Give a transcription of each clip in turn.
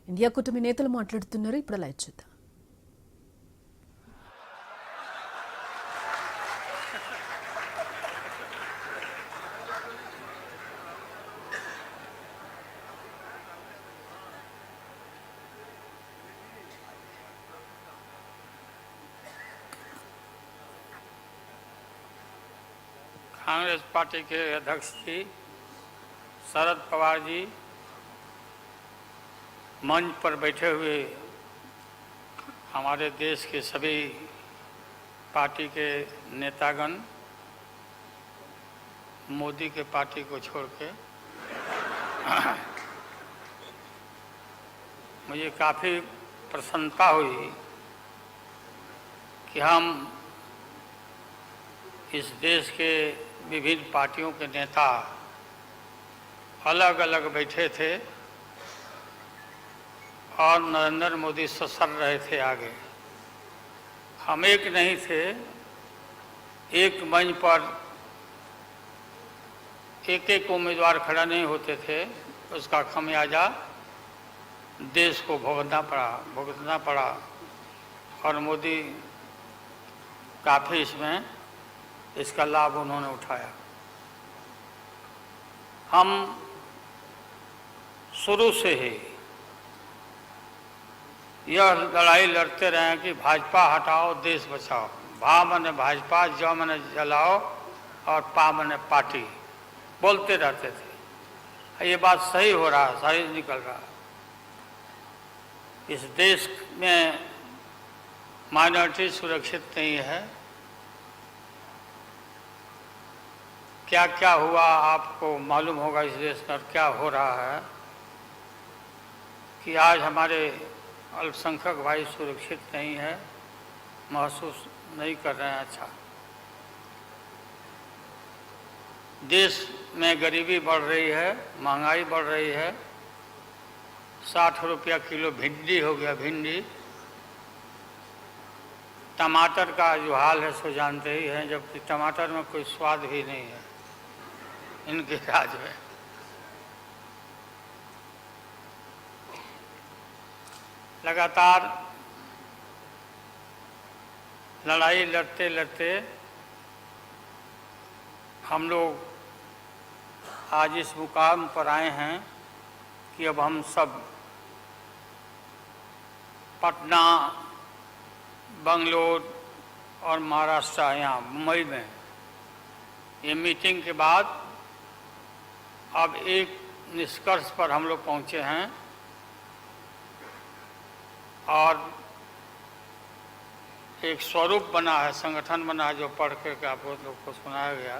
India కూటమి నేతలు మాట్లాడుతున్నారు. ఇప్పుడు లైవ్ చూద్దాం. कांग्रेस पार्टी के अध्यक्ष जी शरद पवार जी मंच पर बैठे हुए हमारे देश के सभी पार्टी के नेतागण मोदी के पार्टी को छोड़ के मुझे काफ़ी प्रसन्नता हुई कि हम इस देश के विभिन्न पार्टियों के नेता अलग अलग बैठे थे और नरेंद्र मोदी ससर रहे थे आगे। हम एक नहीं थे, एक मंच पर एक एक उम्मीदवार खड़ा नहीं होते थे। उसका खमियाजा देश को भुगतना पड़ा और मोदी काफ़ी इसका लाभ उन्होंने उठाया। हम शुरू से ही यह लड़ाई लड़ते रहे हैं कि भाजपा हटाओ देश बचाओ। भा मने भाजपा, ज मने जलाओ और पा मने पार्टी बोलते रहते थे। ये बात सही हो रहा है, सही निकल रहा है। इस देश में माइनॉरिटी सुरक्षित नहीं है। क्या क्या हुआ आपको मालूम होगा इस देश में क्या हो रहा है कि आज हमारे अल्पसंख्यक भाई सुरक्षित नहीं है, महसूस नहीं कर रहे हैं। अच्छा, देश में गरीबी बढ़ रही है, महंगाई बढ़ रही है। 60 रुपया किलो भिंडी हो गया। भिंडी, टमाटर का जो हाल है सो जानते ही हैं, जबकि टमाटर में कोई स्वाद भी नहीं है इनके राज में। लगातार लड़ाई लड़ते लड़ते हम लोग आज इस मुकाम पर आए हैं कि अब हम सब पटना, बंगलोर और महाराष्ट्र, यहाँ मुंबई में ये मीटिंग के बाद अब एक निष्कर्ष पर हम लोग पहुँचे हैं और एक स्वरूप बना है, संगठन बना है जो पढ़ करके आप लोग को सुनाया गया।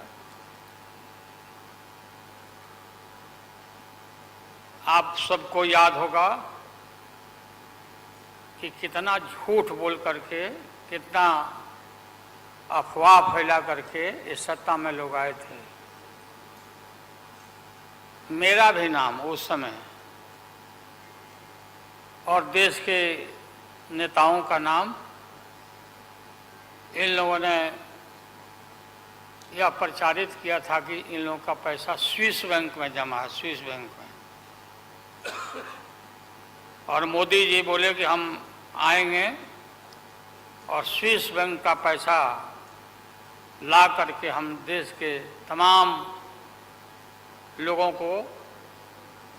आप सबको याद होगा कि कितना झूठ बोल करके, कितना अफवाह फैला करके इस सत्ता में लोग आए थे। मेरा भी नाम उस समय और देश के नेताओं का नाम इन लोगों ने यह प्रचारित किया था कि इन लोगों का पैसा स्विस बैंक में जमा है, स्विस बैंक में। और मोदी जी बोले कि हम आएंगे और स्विस बैंक का पैसा ला करके हम देश के तमाम लोगों को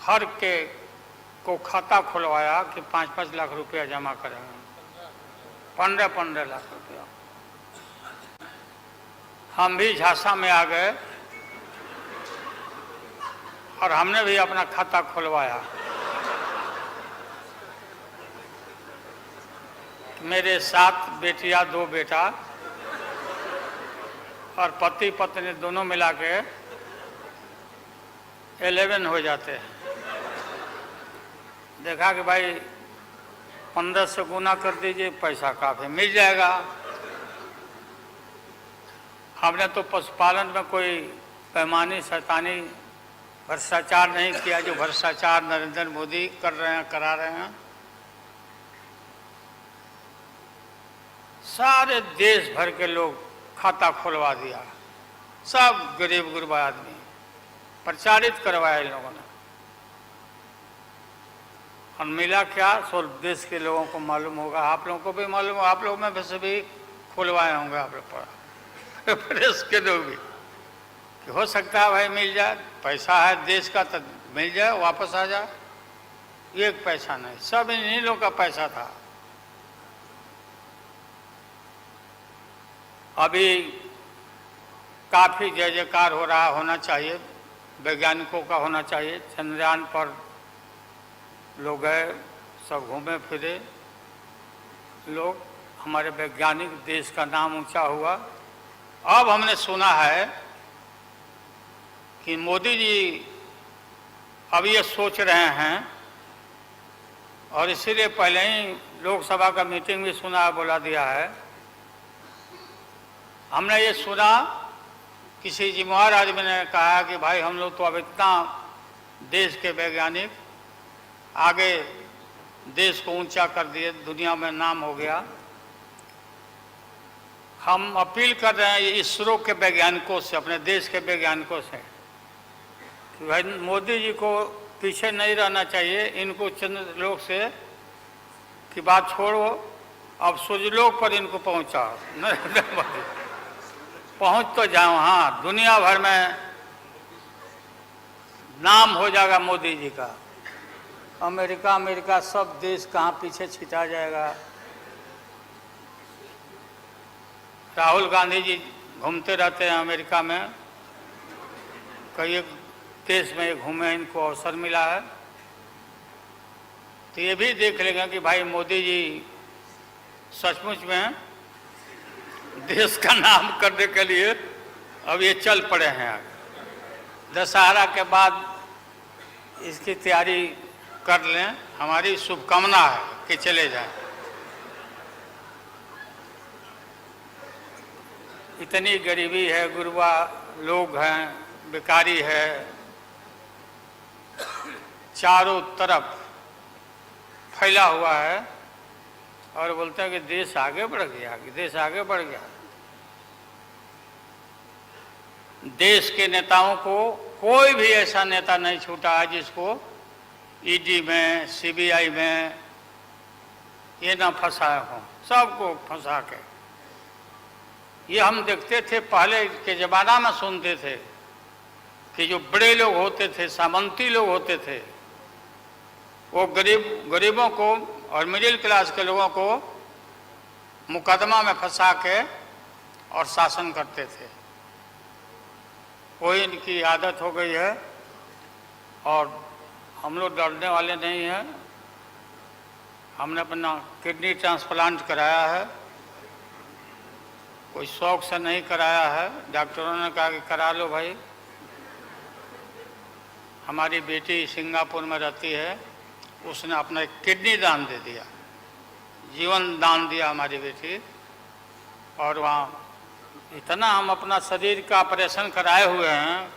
हर के को खाता खुलवाया कि 5-5 लाख रुपया जमा करेंगे। 15-15 लाख रुपया। हम भी झांसा में आ गए और हमने भी अपना खाता खुलवाया। मेरे 7 बेटियां, 2 बेटा और पति पत्नी दोनों मिला के 11 हो जाते हैं। देखा कि भाई 15 से गुना कर दीजिए, पैसा काफ़ी मिल जाएगा। हमने तो पशुपालन में कोई पैमानी शैतानी भ्रष्टाचार नहीं किया जो भ्रष्टाचार नरेंद्र मोदी कर रहे हैं, करा रहे हैं। सारे देश भर के लोग खाता खुलवा दिया, सब गरीब गुरबा आदमी प्रचारित करवाया इन लोगों ने। और मिला क्या, सो देश के लोगों को मालूम होगा, आप लोगों को भी मालूम होगा, आप लोग में वैसे भी खुलवाए होंगे आप लोग पढ़ा प्रेस के लोग भी, कि हो सकता है भाई मिल जाए, पैसा है देश का तो मिल जाए, वापस आ जाए। एक पैसा नहीं, सब इन्हीं लोगों का पैसा था। अभी काफी जय जयकार हो रहा, होना चाहिए, वैज्ञानिकों का होना चाहिए। चंद्रयान पर लोग गए, सब घूमे फिरे लोग, हमारे वैज्ञानिक, देश का नाम ऊंचा हुआ। अब हमने सुना है कि मोदी जी अब ये सोच रहे हैं, और इसीलिए पहले ही लोकसभा का मीटिंग भी सुना, बोला दिया है। हमने ये सुना, किसी जिम्मेवार आदमी ने कहा कि भाई हम लोग तो अब इतना देश के वैज्ञानिक आगे देश को ऊंचा कर दिए, दुनिया में नाम हो गया। हम अपील कर रहे हैं इसरो के वैज्ञानिकों से, अपने देश के वैज्ञानिकों से, कि भाई मोदी जी को पीछे नहीं रहना चाहिए, इनको चंद्रलोक से की बात छोड़ो, अब सूर्यलोक पर इनको पहुंचाओ। नरेंद्र मोदी पहुंच तो जाओ, हाँ, दुनिया भर में नाम हो जाएगा मोदी जी का। अमेरिका सब देश कहाँ पीछे छिटा जाएगा। राहुल गांधी जी घूमते रहते हैं अमेरिका में, कई देश में ये घूमे, इनको अवसर मिला है, तो ये भी देख लेंगे कि भाई मोदी जी सचमुच में देश का नाम करने के लिए अब ये चल पड़े हैं। दशहरा के बाद इसकी तैयारी कर लें, हमारी शुभकामना है कि चले जाएं। इतनी गरीबी है, गुरबा लोग हैं, बेकारी है, चारों तरफ फैला हुआ है, और बोलते हैं कि देश आगे बढ़ गया, कि देश आगे बढ़ गया। देश के नेताओं को कोई भी ऐसा नेता नहीं छूटा है जिसको ईडी में, सीबीआई में ये ना फंसाए हों, सबको फंसा के। ये हम देखते थे, पहले के जमाना में सुनते थे कि जो बड़े लोग होते थे, सामंती लोग होते थे, वो गरीबों को और मिडिल क्लास के लोगों को मुकदमा में फंसा के और शासन करते थे। वही इनकी आदत हो गई है, और हम लोग डरने वाले नहीं हैं। हमने अपना किडनी ट्रांसप्लांट कराया है, कोई शौक से नहीं कराया है, डॉक्टरों ने कहा कि करा लो भाई। हमारी बेटी सिंगापुर में रहती है, उसने अपना एक किडनी दान दे दिया, जीवन दान दिया हमारी बेटी। और वहाँ इतना हम अपना शरीर का ऑपरेशन कराए हुए हैं,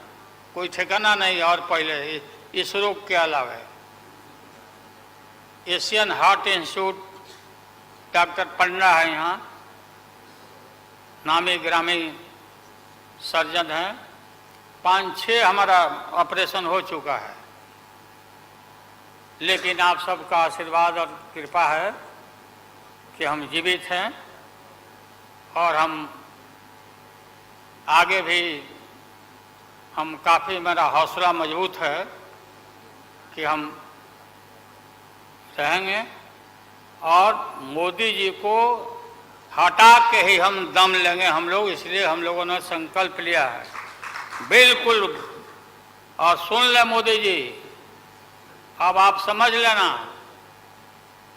कोई ठिकाना नहीं। और पहले इस रोग के अलावा एशियन हार्ट इंस्टीट्यूट, डॉक्टर पंडा है यहाँ, नामी ग्रामी सर्जन हैं, 5-6 हमारा ऑपरेशन हो चुका है। लेकिन आप सबका आशीर्वाद और कृपा है कि हम जीवित हैं, और हम आगे भी, हम काफ़ी, मेरा हौसला मजबूत है कि हम रहेंगे, और मोदी जी को हटा के ही हम दम लेंगे हम लोग। इसलिए हम लोगों ने संकल्प लिया है, बिल्कुल। और सुन ले मोदी जी, अब आप समझ लेना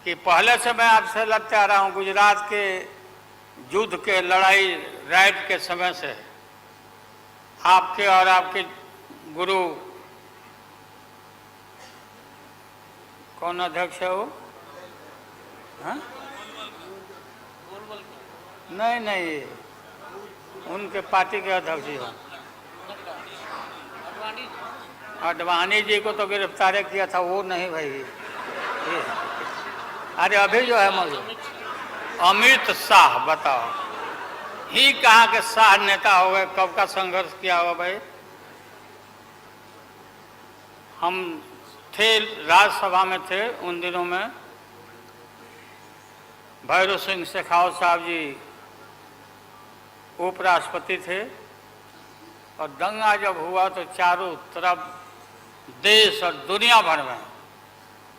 कि पहले से मैं आपसे लड़ते आ रहा हूँ, गुजरात के युद्ध के, लड़ाई राइट के समय से, आपके और आपके गुरु, कौन अध्यक्ष है वो? हाँ? नहीं, उनके पार्टी के अध्यक्ष जी हैं, अडवाणी जी को तो गिरफ्तार किया था, वो नहीं भाई। अरे अभी जो है मौजूद अमित शाह, बताओ, ही कहाँ के शाह नेता हो गए, कब का संघर्ष किया होगा भाई। हम थे, राज्यसभा में थे उन दिनों में भैरव सिंह शेखावत साहब जी उपराष्ट्रपति थे, और दंगा जब हुआ तो चारों तरफ देश और दुनिया भर में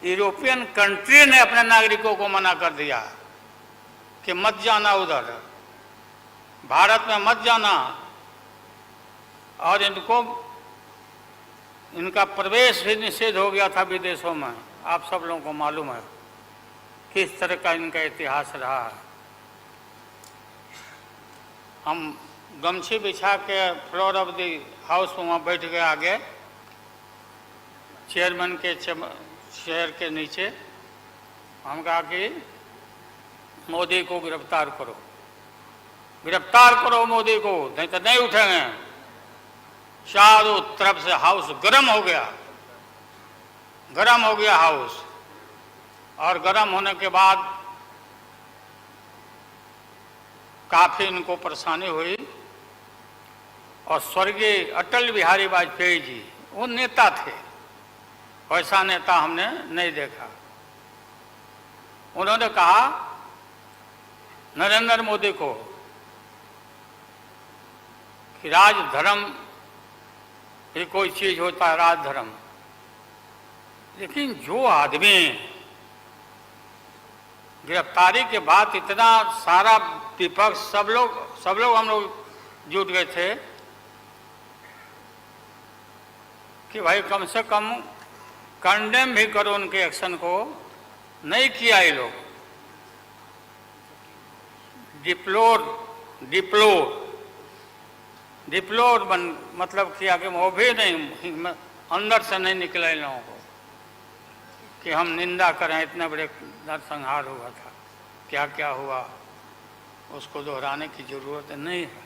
यूरोपियन कंट्री ने अपने नागरिकों को मना कर दिया कि मत जाना उधर, भारत में मत जाना, और इनका प्रवेश भी निषेध हो गया था विदेशों में। आप सब लोगों को मालूम है किस तरह का इनका इतिहास रहा है। हम गमछी बिछा के फ्लोर ऑफ द हाउस में वहाँ बैठ गए आगे चेयरमैन के चेयर के नीचे। हम कहा कि मोदी को गिरफ्तार करो, गिरफ्तार करो मोदी को, नहीं तो नहीं उठेंगे। चारों तरफ से हाउस गर्म हो गया, गर्म हो गया हाउस। और गर्म होने के बाद काफी इनको परेशानी हुई, और स्वर्गीय अटल बिहारी वाजपेयी जी वो नेता थे, वैसा नेता हमने नहीं देखा। उन्होंने कहा नरेंद्र मोदी को कि राजधर्म ये कोई चीज होता है, राजधर्म, लेकिन जो आदमी गिरफ्तारी के बाद इतना सारा विपक्ष सब लोग हम लोग जुट गए थे कि भाई कम से कम कंडेम भी करो उनके एक्शन को, नहीं किया ये लोग। डिप्लोर मतलब किया कि वो भी नहीं, अंदर से नहीं निकला इन लोगों को कि हम निंदा करें, इतने बड़े नरसंहार हुआ था, क्या क्या हुआ उसको दोहराने की जरूरत नहीं है।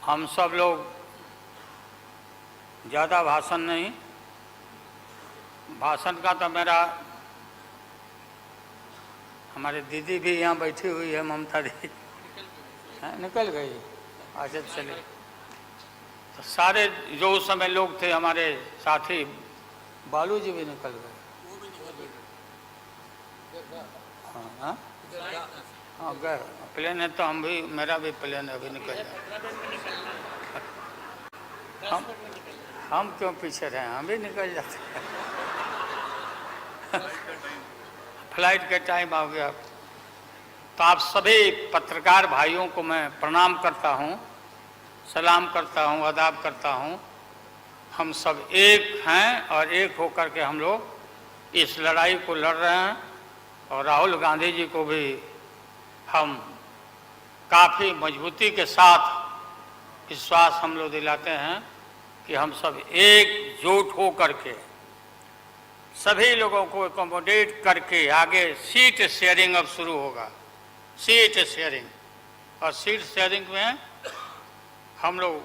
हम सब लोग ज़्यादा भाषण नहीं, भाषण का तो मेरा, हमारे दीदी भी यहाँ बैठी हुई है, ममता दी निकल गई, अच्छा चले। तो सारे जो उस समय लोग थे हमारे साथी, बालू जी भी निकल गए। हाँ हाँ गए, प्लेन है तो हम भी, मेरा भी प्लेन अभी निकल जाए। हम क्यों पीछे रहे, हम भी निकल जाते हैं। फ्लाइट का टाइम आ गया। तो आप सभी पत्रकार भाइयों को मैं प्रणाम करता हूँ, सलाम करता हूँ, आदाब करता हूँ। हम सब एक हैं और एक होकर के हम लोग इस लड़ाई को लड़ रहे हैं। और राहुल गांधी जी को भी हम काफ़ी मजबूती के साथ विश्वास हम लोग दिलाते हैं कि हम सब एकजुट हो करके सभी लोगों को एकोमोडेट करके आगे सीट शेयरिंग अब शुरू होगा, सीट शेयरिंग। और सीट शेयरिंग में हम लोग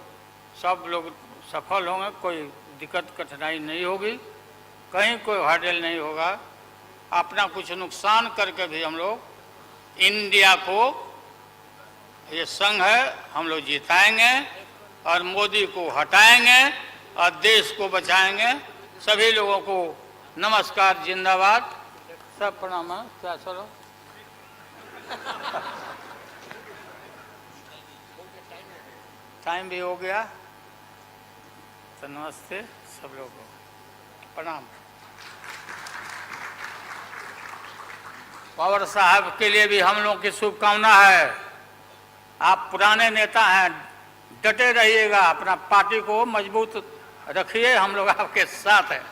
सब लोग सफल होंगे, कोई दिक्कत कठिनाई नहीं होगी, कहीं कोई हर्डल नहीं होगा। अपना कुछ नुकसान करके भी हम लोग इंडिया को, ये संघ है, हम लोग जिताएंगे और मोदी को हटाएंगे और देश को बचाएंगे। सभी लोगों को नमस्कार, जिंदाबाद, सब प्रणाम। क्या चलो टाइम भी हो गया, तो नमस्ते सब लोगों को, प्रणाम। पवार साहब के लिए भी हम लोगों की शुभकामना है। आप पुराने नेता हैं, डटे रहिएगा, अपना पार्टी को मजबूत रखिए, हम लोग आपके साथ हैं।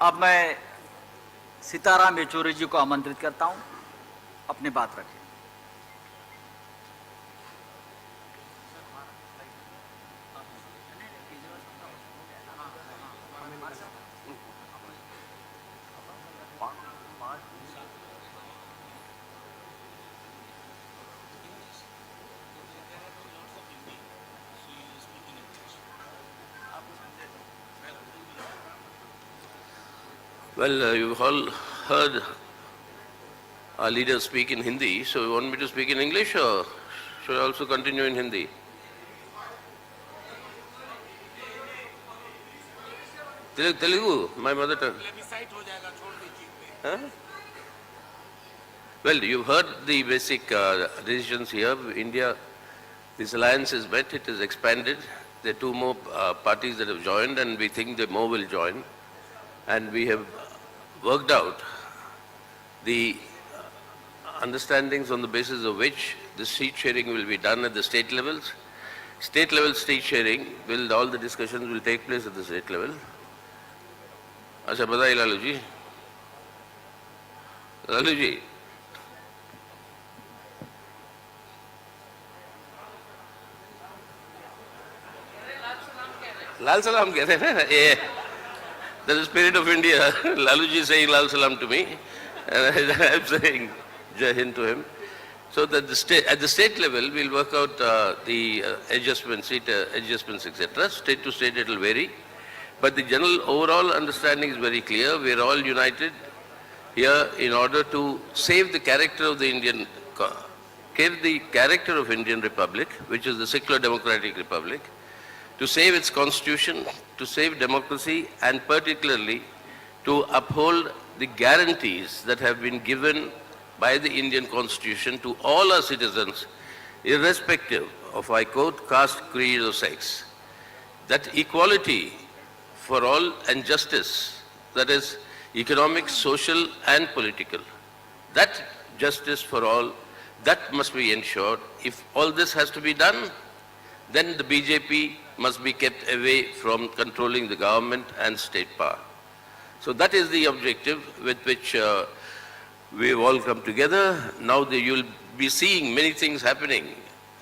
अब मैं सीताराम येचुरी जी को आमंत्रित करता हूं, अपनी बात रखें। Well, you've all heard our leader speak in Hindi, so you want me to speak in English or Should I also continue in Hindi? Telugu, my mother tongue. Huh? Well, you've heard the basic decisions here. India, this alliance is met, it is expanded. There are two more parties that have joined, and we think that more will join. And we have worked out the understandings on the basis of which the seat sharing will be done at the state levels. State level seat sharing, all the discussions will take place at the state level. अच्छा बताइए लालू जी लाल सलाम कहते हैं ना ये the spirit of India. Lalu ji is saying Lal Salam to me and I am saying Jai Hind to him. So that at the state level we'll work out the adjustments, seat adjustments, etc. State to state it will vary. But the general overall understanding is very clear. We are all united here in order to save the character of the Indian Republic, which is the secular democratic republic, to save its constitution, to save democracy, and particularly to uphold the guarantees that have been given by the Indian constitution to all our citizens, irrespective of, I quote, caste, creed or sex. That equality for all and justice, that is economic, social and political, that justice for all, that must be ensured. If all this has to be done, then the BJP must be kept away from controlling the government and state power. So that is the objective with which we have all come together. Now you will be seeing many things happening,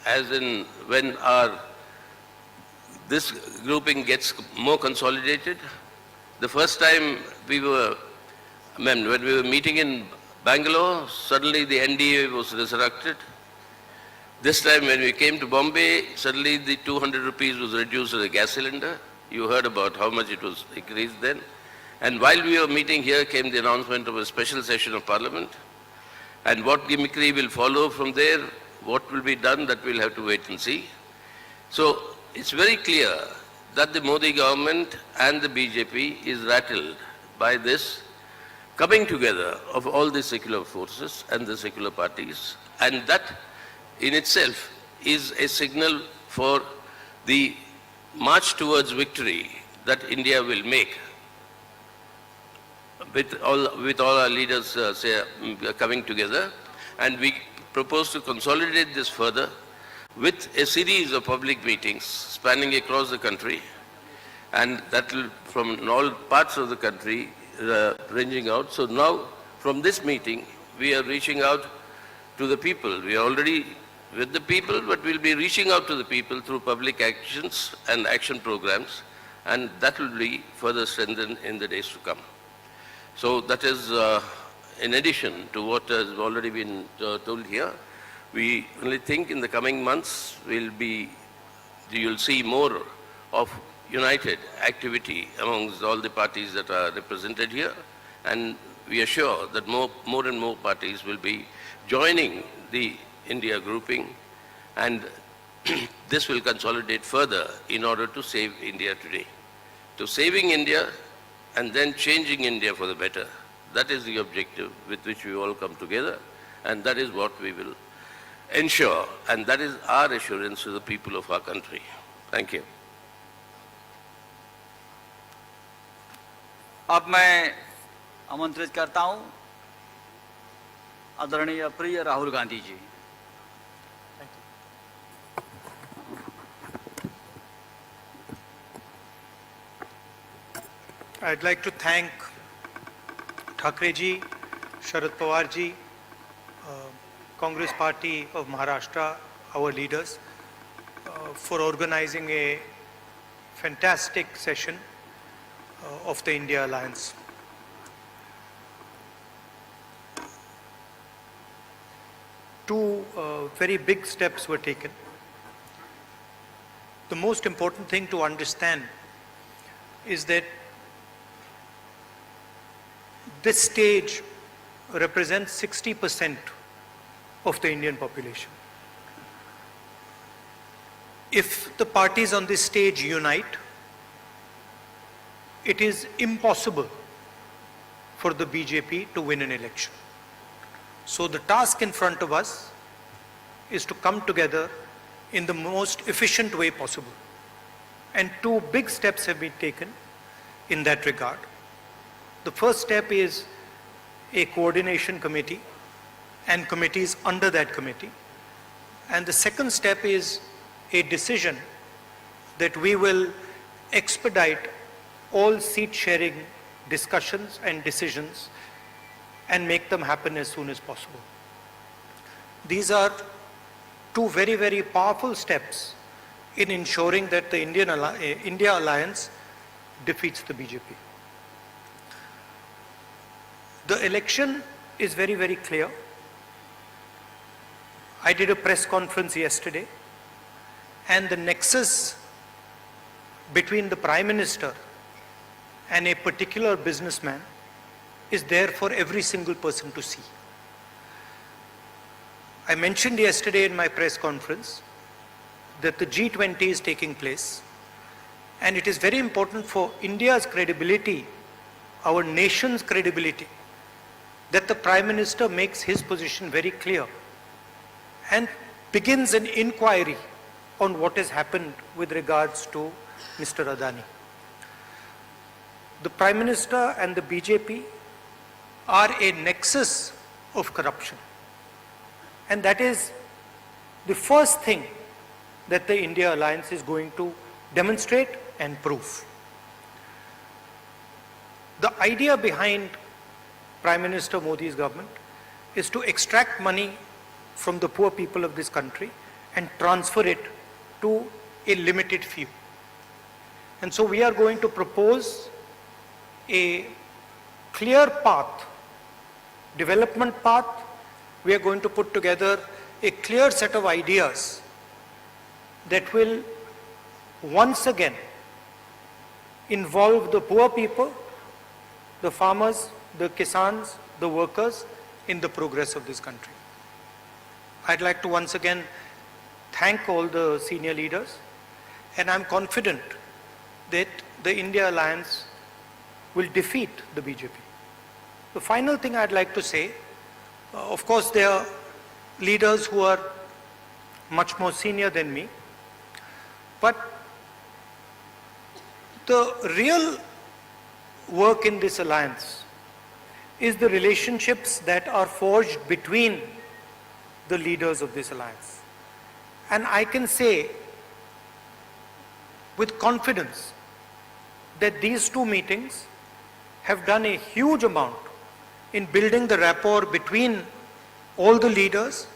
as in when this grouping gets more consolidated. The first time when we were meeting in Bangalore, suddenly the NDA was resurrected. This time when we came to Bombay, suddenly the 200 rupees was reduced to the gas cylinder. You heard about how much it was increased then. And while we were meeting here came the announcement of a special session of Parliament. And what gimmickry will follow from there, what will be done, that we'll have to wait and see. So it's very clear that the Modi government and the BJP is rattled by this coming together of all the secular forces and the secular parties, and that in itself is a signal for the march towards victory that India will make with all our leaders coming together. And we propose to consolidate this further with a series of public meetings spanning across the country, and that will from all parts of the country ranging out. So now from this meeting we are reaching out to the people. We are already with the people, but we'll be reaching out to the people through public actions and action programs, and that will be further strengthened in the days to come. So that is in addition to what has already been told here. We only think in the coming months you'll see more of united activity amongst all the parties that are represented here, and we are sure that more and more parties will be joining the India grouping, and this will consolidate further in order to save India today. To saving India and then changing India for the better. That is the objective with which we all come together, and that is what we will ensure, and that is our assurance to the people of our country. Thank you. अब मैं आमंत्रित करता हूं आदरणीय प्रिय Rahul Gandhi ji. I'd like to thank Thakre ji, Sharad Pawar ji, Congress Party of Maharashtra, our leaders, for organizing a fantastic session of the India Alliance. Two very big steps were taken. The most important thing to understand is that this stage represents 60% of the Indian population. if the parties on this stage unite, it is impossible for the BJP to win an election. So the task in front of us is to come together in the most efficient way possible. And two big steps have been taken in that regard. The first step is a coordination committee and committees under that committee. And the second step is a decision that we will expedite all seat sharing discussions and decisions and make them happen as soon as possible. These are two very, very powerful steps in ensuring that the India alliance defeats the BJP. The election is very, very clear. I did a press conference yesterday, and the nexus between the Prime Minister and a particular businessman is there for every single person to see. I mentioned yesterday in my press conference that the G20 is taking place, and it is very important for India's credibility, our nation's credibility, that the Prime Minister makes his position very clear and begins an inquiry on what has happened with regards to Mr. Adani. The Prime Minister and the BJP are a nexus of corruption. And that is the first thing that the India Alliance is going to demonstrate and prove. The idea behind Prime Minister Modi's government is to extract money from the poor people of this country and transfer it to a limited few. And so we are going to propose a clear path, development path. We are going to put together a clear set of ideas that will once again involve the poor people, the farmers, the kisans, the workers in the progress of this country. I'd like to once again thank all the senior leaders, and I'm confident that the India Alliance will defeat the BJP. The final thing I'd like to say, of course there are leaders who are much more senior than me, but the real work in this alliance is the relationships that are forged between the leaders of this alliance. And I can say with confidence that these two meetings have done a huge amount in building the rapport between all the leaders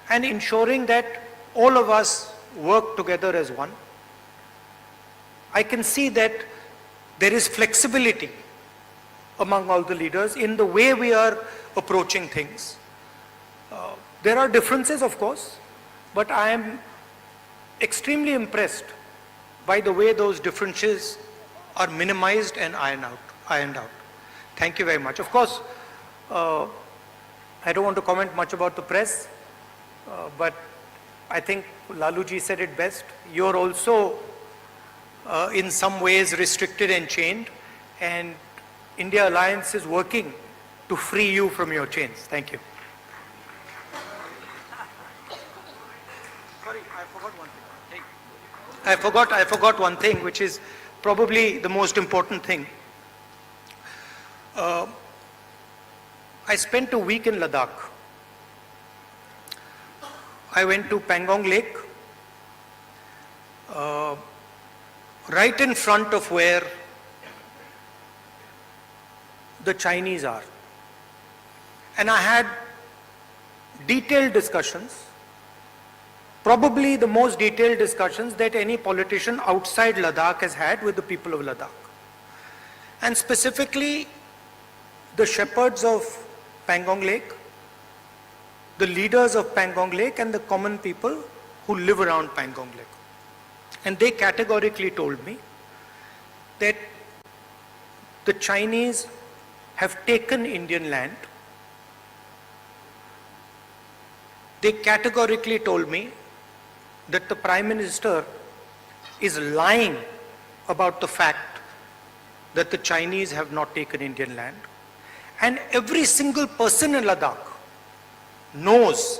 and ensuring that all of us work together as one. I can see that there is flexibility among all the leaders in the way we are approaching things. There are differences, of course, but I am extremely impressed by the way those differences are minimized and ironed out. Thank you very much. Of course, I don't want to comment much about the press, but I think Laluji said it best. You're also in some ways restricted and chained, and India Alliance is working to free you from your chains. Thank you. Sorry, I forgot one thing. I forgot one thing, which is probably the most important thing. I spent a week in Ladakh. I went to Pangong Lake, right in front of where the Chinese are. And I had detailed discussions, probably the most detailed discussions that any politician outside Ladakh has had with the people of Ladakh. And specifically, the shepherds of Pangong Lake, the leaders of Pangong Lake, and the common people who live around Pangong Lake. And they categorically told me that the Chinese have taken Indian land. They categorically told me that the Prime Minister is lying about the fact that the Chinese have not taken Indian land. And every single person in Ladakh knows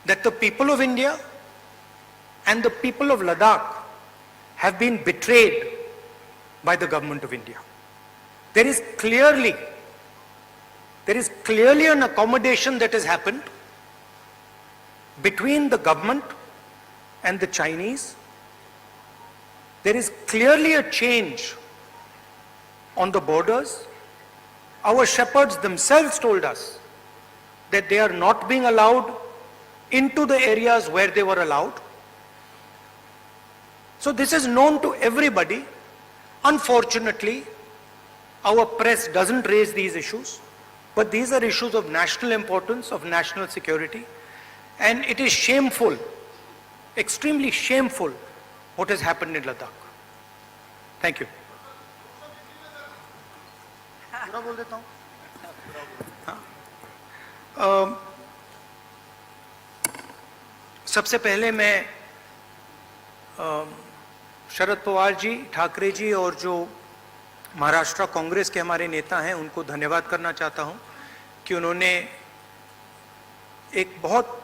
that the people of India and the people of Ladakh have been betrayed by the government of India. There is clearly an accommodation that has happened between the government and the Chinese. There is clearly a change on the borders. Our shepherds themselves told us that they are not being allowed into the areas where they were allowed. So this is known to everybody. Unfortunately, our press doesn't raise these issues, but these are issues of national importance, of national security, and it is shameful, extremely shameful, what has happened in Ladakh. Thank you. सबसे पहले मैं शरद पवार जी, ठाकरे जी और जो महाराष्ट्र कांग्रेस के हमारे नेता हैं उनको धन्यवाद करना चाहता हूं कि उन्होंने एक बहुत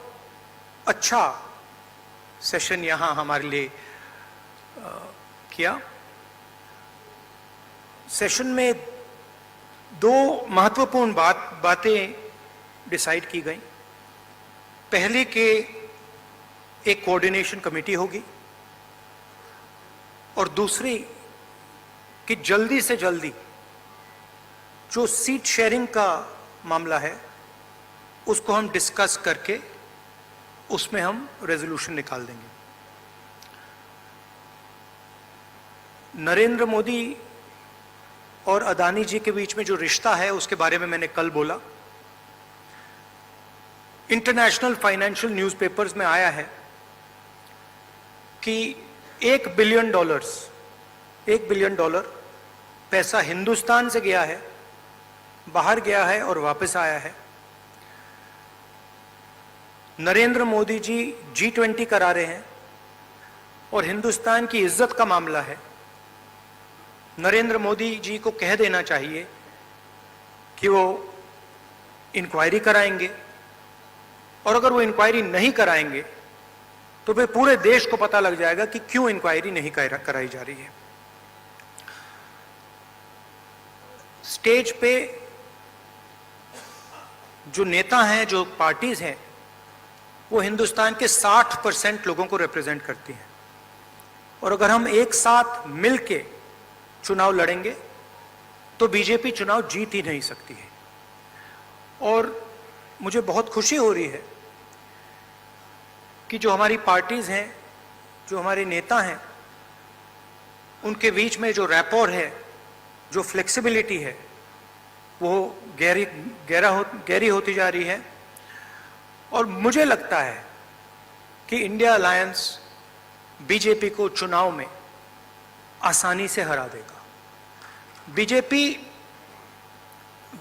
अच्छा सेशन यहां हमारे लिए किया। सेशन में दो महत्वपूर्ण बातें डिसाइड की गई। पहले कि एक कोऑर्डिनेशन कमेटी होगी और दूसरी कि जल्दी से जल्दी जो सीट शेयरिंग का मामला है उसको हम डिस्कस करके उसमें हम रेजोल्यूशन निकाल देंगे। नरेंद्र मोदी और अदानी जी के बीच में जो रिश्ता है उसके बारे में मैंने कल बोला। इंटरनेशनल फाइनेंशियल न्यूज़पेपर्स में आया है कि $1 बिलियन पैसा हिंदुस्तान से गया है, बाहर गया है और वापस आया है। नरेंद्र मोदी जी G20 करा रहे हैं और हिंदुस्तान की इज्जत का मामला है। नरेंद्र मोदी जी को कह देना चाहिए कि वो इंक्वायरी कराएंगे, और अगर वो इंक्वायरी नहीं कराएंगे तो फिर पूरे देश को पता लग जाएगा कि क्यों इंक्वायरी नहीं कराई जा रही है। स्टेज पे जो नेता हैं, जो पार्टीज हैं, वो हिंदुस्तान के 60% लोगों को रिप्रेजेंट करती हैं, और अगर हम एक साथ मिलके चुनाव लड़ेंगे तो बीजेपी चुनाव जीत ही नहीं सकती है। और मुझे बहुत खुशी हो रही है कि जो हमारी पार्टीज हैं, जो हमारे नेता हैं, उनके बीच में जो रैपोर है, जो फ्लेक्सिबिलिटी है, वो गहरी होती जा रही है। और मुझे लगता है कि इंडिया अलायंस बीजेपी को चुनाव में आसानी से हरा देगा।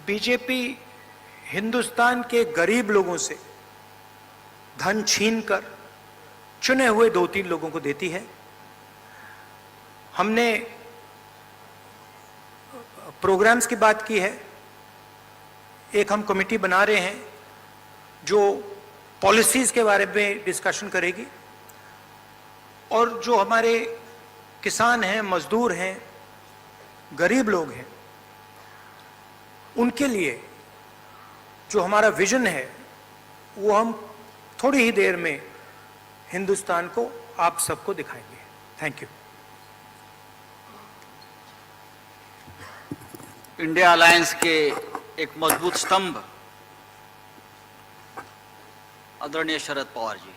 बीजेपी हिंदुस्तान के गरीब लोगों से धन छीनकर चुने हुए 2-3 लोगों को देती है। हमने प्रोग्राम्स की बात की है। एक हम कमेटी बना रहे हैं जो पॉलिसीज के बारे में डिस्कशन करेगी, और जो हमारे किसान हैं, मजदूर हैं, गरीब लोग हैं, उनके लिए जो हमारा विजन है वो हम थोड़ी ही देर में हिंदुस्तान को, आप सबको दिखाएंगे। Thank you. इंडिया अलायंस के एक मजबूत स्तंभ आदरणीय शरद पवार जी।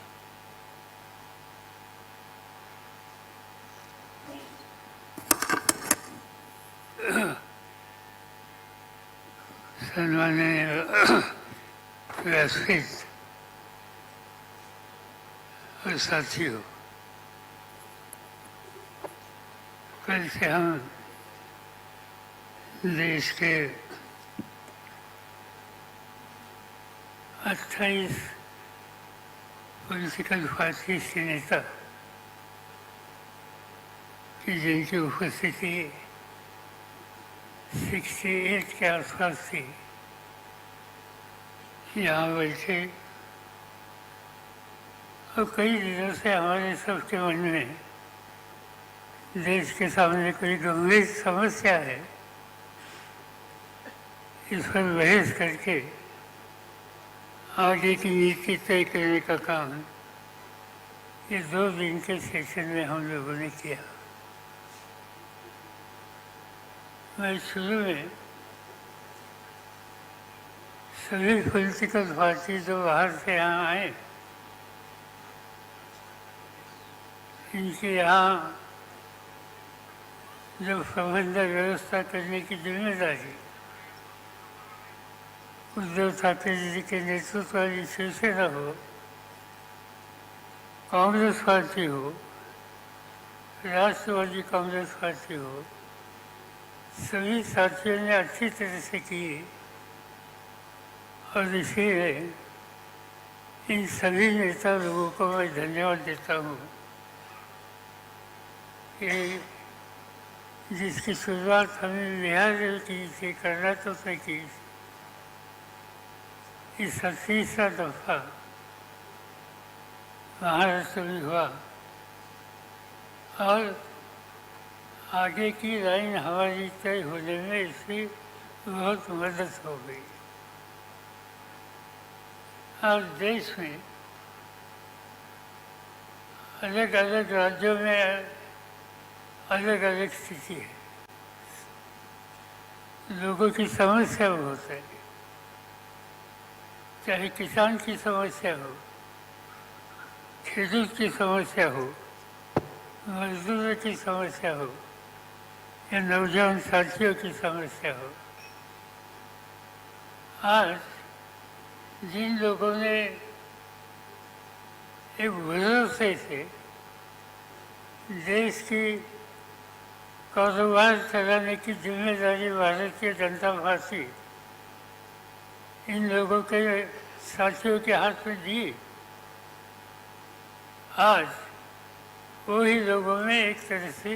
सम्माननीय वैश्विक साथियों, कल से हम देश के 28 पॉलिटिकल पार्टी के नेता कि जिनकी उपस्थिति 68 के आसपास थी, यहाँ बैठे और कई दिनों से हमारे सबके मन में देश के सामने कोई गंभीर समस्या है, इस पर बहस करके आगे की नीति तय करने का काम ये 2 दिन के सेशन में हम लोगों ने किया। मैं शुरू में सभी पॉलिटिकल पार्टी जो बाहर से यहाँ आए, इनके यहाँ जो प्रबंध व्यवस्था करने की जिम्मेदारी उद्धव ठाकरे जी के नेतृत्व वाली शिवसेना हो, कांग्रेस पार्टी हो, राष्ट्रवादी कांग्रेस पार्टी हो, सभी साथियों ने अच्छी तरह से की और इसीलिए इन सभी नेता लोगों को मैं धन्यवाद देता हूँ कि जिसकी शुरुआत हमने बिहार से की थी, कर्नाटक से की, इस 30वां दफा महाराष्ट्र में हुआ और आगे की लाइन हमारी तय होने में इसकी बहुत मदद हो गई। और देश में अलग अलग राज्यों में अलग अलग स्थिति है, लोगों की समस्या बहुत है, चाहे किसान की समस्या हो, खेडूत की समस्या हो, मजदूरों की समस्या हो या नौजवान साथियों की समस्या हो। आज जिन लोगों ने एक भरोसे से देश की कारोबार चलाने की जिम्मेदारी भारतीय जनता पार्टी इन लोगों के साथियों के हाथ में दी, आज वही लोगों में एक तरह से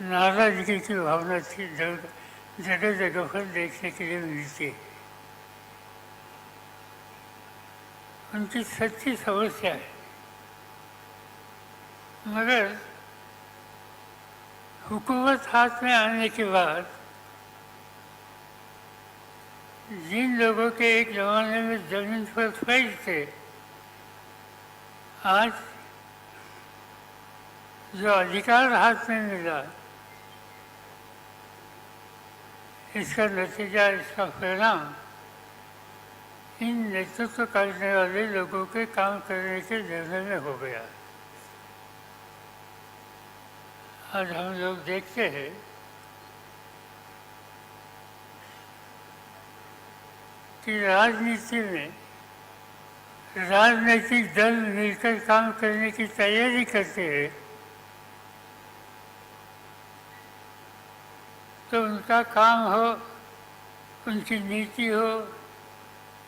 नाराजगी की भावना थी, जगह जगह पर देखने के लिए मिलती है। उनकी सच्ची समस्या है, मगर हुकूमत हाथ में आने के बाद जिन लोगों के एक जमाने में जमीन पर फैज थे, आज जो अधिकार हाथ में मिला, इसका नतीजा, इसका परिणाम इन नेतृत्व करने वाले लोगों के काम करने के निर्णय में हो गया। आज हम लोग देखते हैं कि राजनीति में राजनीतिक दल मिलकर काम करने की तैयारी करते हैं तो उनका काम हो, उनकी नीति हो,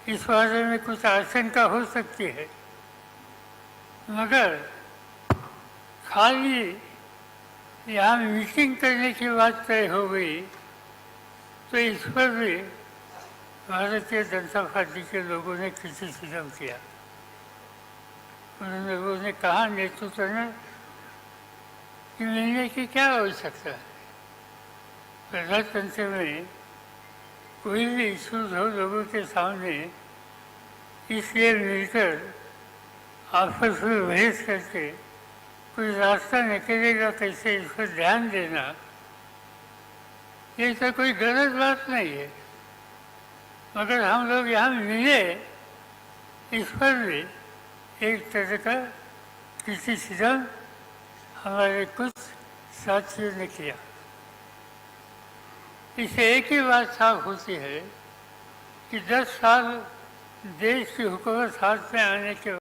इस बारे में कुछ आशंका हो सकती है, मगर खाली यहाँ मीटिंग करने की बात तय हो गई तो इस पर भी भारतीय जनता पार्टी के लोगों ने क्रिटिसिज्म किया। उन लोगों ने कहा नेतृत्व ने कि मिलने की क्या आवश्यकता है, प्रजातंत्र में कोई भी इशूज हो लोगों के सामने, इसलिए मिलकर आपस में बहस करके कोई रास्ता निकलेगा कैसे, इस पर ध्यान देना, ये तो कोई गलत बात नहीं है, मगर हम लोग यहाँ मिले इस पर भी एक तरह का क्रिटिसिज्म हमारे कुछ साथियों ने किया। इससे एक ही बात साफ होती है कि 10 साल देश की हुकूमत हाथ में आने के